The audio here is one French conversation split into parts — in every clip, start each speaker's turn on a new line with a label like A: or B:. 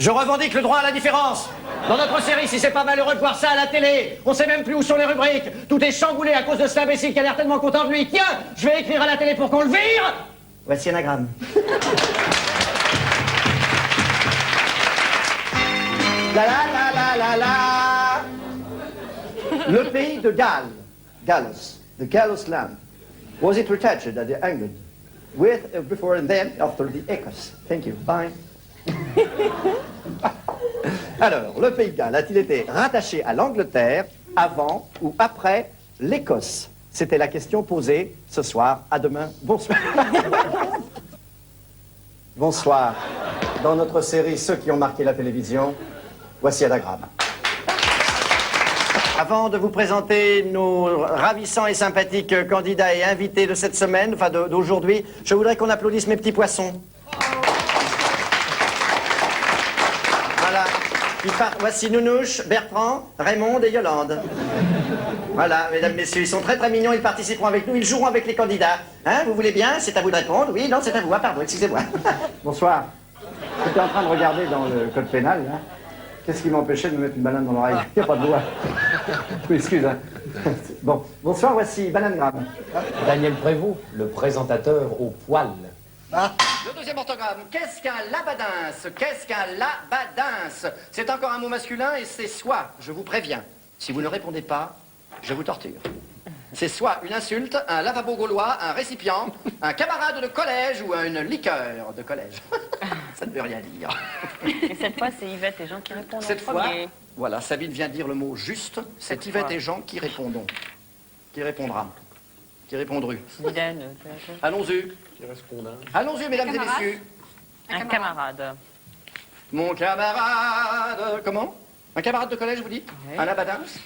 A: Je revendique le droit à la différence. Dans notre série, si c'est pas malheureux de voir ça à la télé, on sait même plus où sont les rubriques. Tout est chamboulé à cause de cet imbécile qui a l'air tellement content de lui. Tiens, je vais écrire à la télé pour qu'on le vire. Voici un anagramme. La la la la la la. Le pays de Galles, Gallus, the Gallus land, was it retouched at the England with before and then after the Écosse. Thank you. Bye. Alors, le pays de Galles a-t-il été rattaché à l'Angleterre avant ou après l'Écosse? C'était la question posée ce soir. À demain. Bonsoir. Bonsoir. Dans notre série Ceux qui ont marqué la télévision, voici Anagramme. Avant de vous présenter nos ravissants et sympathiques candidats et invités de cette semaine, enfin d'aujourd'hui, je voudrais qu'on applaudisse mes petits poissons. Voilà. Voici Nounouche, Bertrand, Raymond et Yolande. Voilà, mesdames, messieurs, ils sont très très mignons, ils participeront avec nous, ils joueront avec les candidats. Hein, vous voulez bien? C'est à vous de répondre? Oui, non, c'est à vous. Ah, pardon, excusez-moi. Bonsoir. J'étais en train de regarder dans le code pénal, là. Qu'est-ce qui m'empêchait de me mettre une banane dans l'oreille? Il n'y a pas de loi. Je m'excuse. Hein. Bon, bonsoir, voici Bananagramme.
B: Daniel Prévost, le présentateur au poil.
A: Ah. Le deuxième orthogramme. Qu'est-ce qu'un labadince? Qu'est-ce qu'un labadince? C'est encore un mot masculin et c'est soit, je vous préviens, si vous ne répondez pas, je vous torture. C'est soit une insulte, un lavabo gaulois, un récipient, un camarade de collège ou une liqueur de collège. Ça ne veut rien dire.
C: Et cette fois, c'est Yvette et Jean qui répondent
A: Cette
C: en
A: fois,
C: premier.
A: voilà, Sabine vient dire le mot juste. C'est Yvette et Jean qui répondront. Qui répondra. Qui répondrront.
C: Zidane,
A: Allons-y. Allons-y, mesdames et messieurs.
C: un camarade.
A: Mon camarade... Comment? Un camarade de collège, vous dites?
C: Oui.
A: Un labadince?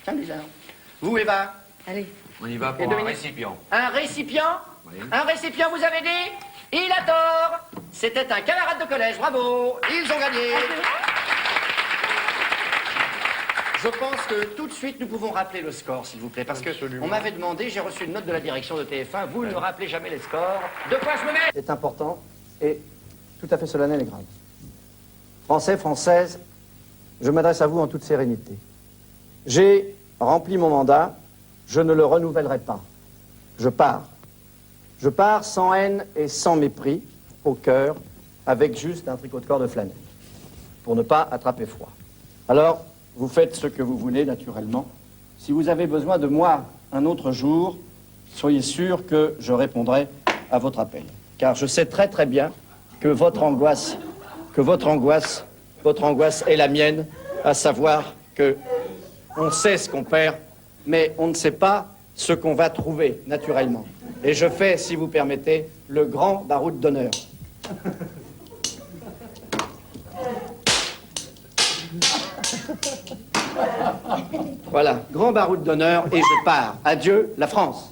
A: Tiens, bizarre. Vous, Eva?
C: Allez.
B: On y va
A: Et
B: pour un
A: Dominique?
B: récipient.
A: Un récipient?
B: Oui.
A: Un récipient, vous avez dit? Il a tort. C'était un camarade de collège, bravo. Ils ont gagné. Je pense que tout de suite, nous pouvons rappeler le score, s'il vous plaît, parce que on m'avait demandé, j'ai reçu une note de la direction de TF1, vous ne rappelez jamais les scores. De quoi je me mets? C'est important et tout à fait solennel et grave. Français, Françaises, je m'adresse à vous en toute sérénité. J'ai rempli mon mandat, je ne le renouvellerai pas. Je pars. Je pars sans haine et sans mépris, au cœur, avec juste un tricot de corps de flanelle, pour ne pas attraper froid. Alors, vous faites ce que vous voulez, naturellement. Si vous avez besoin de moi un autre jour, soyez sûr que je répondrai à votre appel. Car je sais très très bien que votre angoisse est la mienne, à savoir que on sait ce qu'on perd, mais on ne sait pas ce qu'on va trouver, naturellement. Et je fais, si vous permettez, le grand baroud d'honneur. Voilà, grand baroud d'honneur et je pars. Adieu, la France.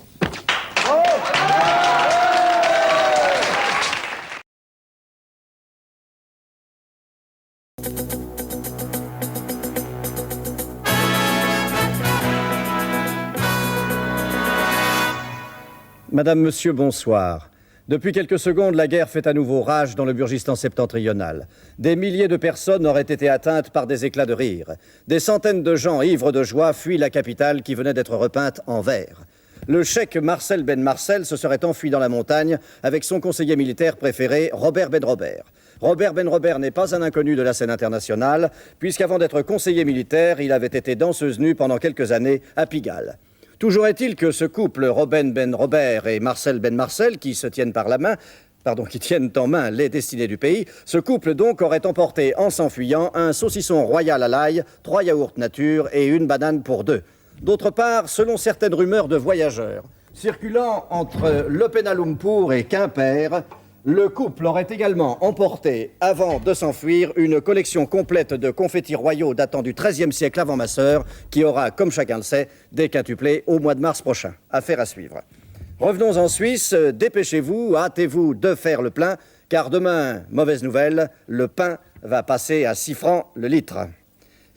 D: Madame, Monsieur, bonsoir. Depuis quelques secondes, la guerre fait à nouveau rage dans le Burgistan septentrional. Des milliers de personnes auraient été atteintes par des éclats de rire. Des centaines de gens ivres de joie fuient la capitale qui venait d'être repeinte en vert. Le cheikh Marcel Ben Marcel se serait enfui dans la montagne avec son conseiller militaire préféré, Robert Ben Robert. Robert Ben Robert n'est pas un inconnu de la scène internationale, puisqu'avant d'être conseiller militaire, il avait été danseuse nue pendant quelques années à Pigalle. Toujours est-il que ce couple, Robin Ben Robert et Marcel Ben Marcel, qui tiennent en main les destinées du pays, ce couple donc aurait emporté en s'enfuyant un saucisson royal à l'ail, 3 yaourts nature et une banane pour 2. D'autre part, selon certaines rumeurs de voyageurs, circulant entre Le Pénalumpour et Quimper, le couple aurait également emporté, avant de s'enfuir, une collection complète de confettis royaux datant du XIIIe siècle avant ma sœur, qui aura, comme chacun le sait, déquintuplé au mois de mars prochain. Affaire à suivre. Revenons en Suisse, dépêchez-vous, hâtez-vous de faire le plein, car demain, mauvaise nouvelle, le pain va passer à 6 francs le litre.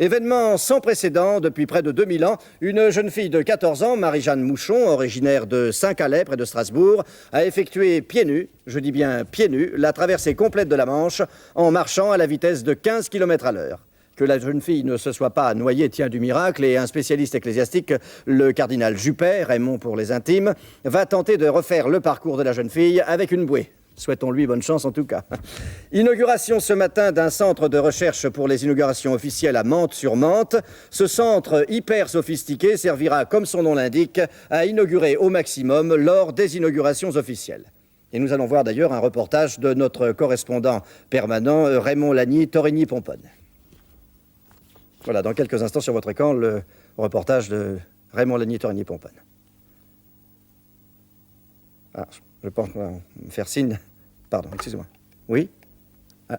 D: Événement sans précédent depuis près de 2000 ans, une jeune fille de 14 ans, Marie-Jeanne Mouchon, originaire de Saint-Calais, près de Strasbourg, a effectué pieds nus, je dis bien pieds nus, la traversée complète de la Manche en marchant à la vitesse de 15 km à l'heure. Que la jeune fille ne se soit pas noyée tient du miracle et un spécialiste ecclésiastique, le cardinal Juppé, Raymond pour les intimes, va tenter de refaire le parcours de la jeune fille avec une bouée. Souhaitons-lui bonne chance en tout cas. Inauguration ce matin d'un centre de recherche pour les inaugurations officielles à Mantes-sur-Mantes. Ce centre hyper sophistiqué servira, comme son nom l'indique, à inaugurer au maximum lors des inaugurations officielles. Et nous allons voir d'ailleurs un reportage de notre correspondant permanent, Raymond Lagny, Torigny-Pomponne. Voilà, dans quelques instants sur votre écran, le reportage de Raymond Lagny, Torigny-Pomponne. Ah, je pense qu'on va me faire signe. Pardon, excusez-moi. Oui? Ah.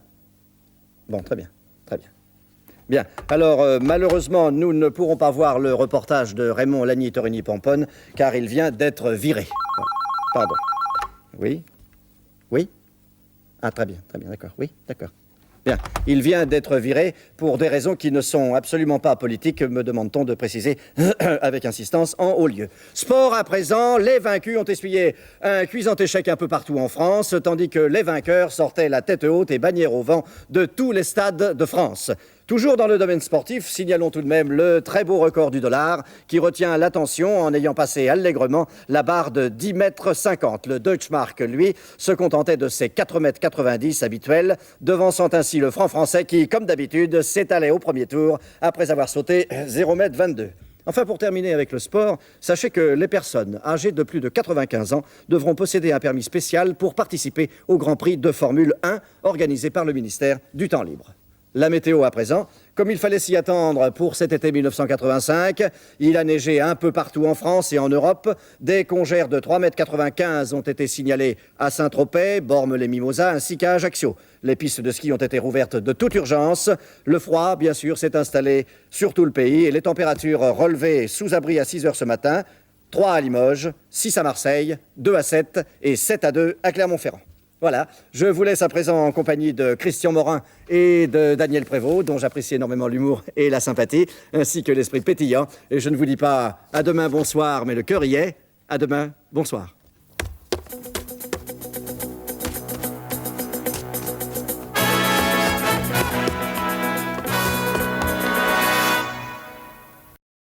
D: Bon, très bien, très bien. Bien, alors malheureusement, nous ne pourrons pas voir le reportage de Raymond Lagny, Torigny-Pomponne, car il vient d'être viré. Pardon. Oui? Oui? Ah, très bien, d'accord. Oui, d'accord. Bien, il vient d'être viré pour des raisons qui ne sont absolument pas politiques, me demande-t-on de préciser avec insistance en haut lieu. Sport à présent, les vaincus ont essuyé un cuisant échec un peu partout en France, tandis que les vainqueurs sortaient la tête haute et bannière au vent de tous les stades de France. Toujours dans le domaine sportif, signalons tout de même le très beau record du dollar qui retient l'attention en ayant passé allègrement la barre de 10,50 m. Le Deutschmark, lui, se contentait de ses 4,90 m habituels, devançant ainsi le franc français qui, comme d'habitude, s'étalait au premier tour après avoir sauté 0,22 m. Enfin, pour terminer avec le sport, sachez que les personnes âgées de plus de 95 ans devront posséder un permis spécial pour participer au Grand Prix de Formule 1 organisé par le ministère du Temps libre. La météo à présent, comme il fallait s'y attendre pour cet été 1985, il a neigé un peu partout en France et en Europe. Des congères de 3,95 m ont été signalés à Saint-Tropez, Bormes-les-Mimosas ainsi qu'à Ajaccio. Les pistes de ski ont été rouvertes de toute urgence. Le froid, bien sûr, s'est installé sur tout le pays et les températures relevées sous abri à 6 h ce matin. 3 à Limoges, 6 à Marseille, 2 à 7 et 7 à 2 à Clermont-Ferrand. Voilà, je vous laisse à présent en compagnie de Christian Morin et de Daniel Prévost, dont j'apprécie énormément l'humour et la sympathie, ainsi que l'esprit pétillant. Et je ne vous dis pas à demain, bonsoir, mais le cœur y est. À demain, bonsoir.